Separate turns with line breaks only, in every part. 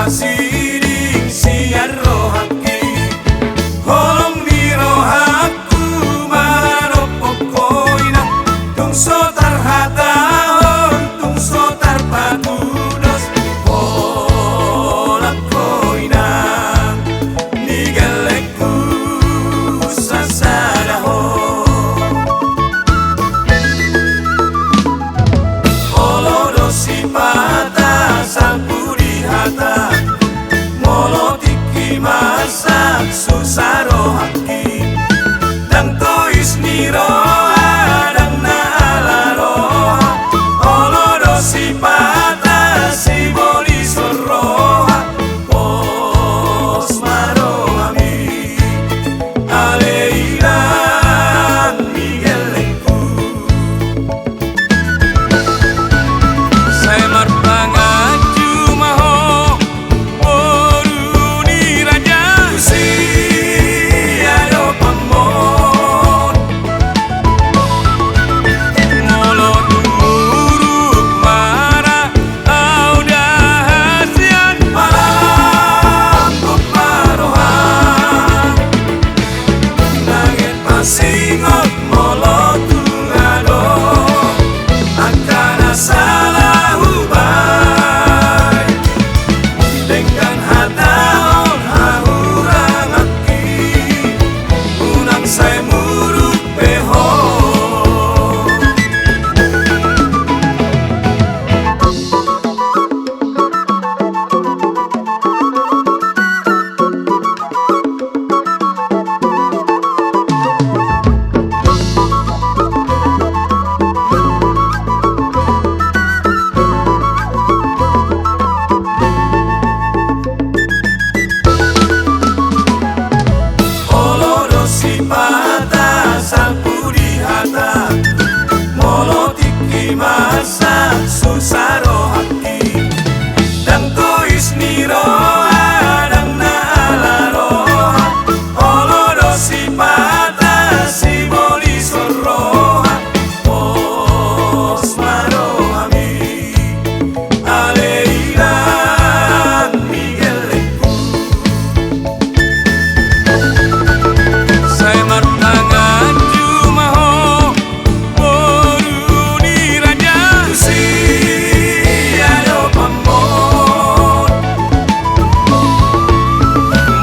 pasiring siar rohaki holong di rohaku maropokoina tungso tarhatahon tungso tarpagudos polak koina nigaleku sasadaho olodo sipata sampuri hata molotiki masak susaro haki dan tois niro adang na alaroha olodo sipata si boli soroha pos marohami aleiran migeleku saya marpangan cuma ho oruni raja si ado pamon molot muruk marah auda hasian malam peparohan langit pasingot molot tungado akana salah ubay dengan hataon hahurang aki unang saya muruk beho olodo sipata sampuri hata molotiki masak susaro haki dan tois niro adang na alaroha olodo sipata si boli soroha pos marohami aleiran migeleku saya martangan cuma ho oruni raja si ado pamon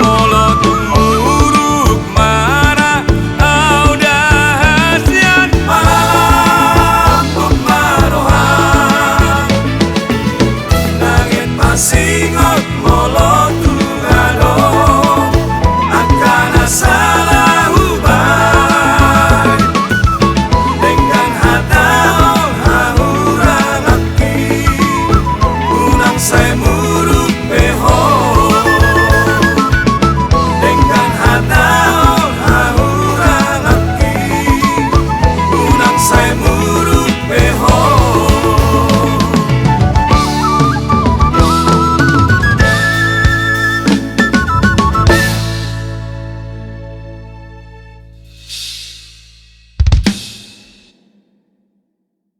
molot muruk marah auda hasian malam pemarohan langit pasingot molot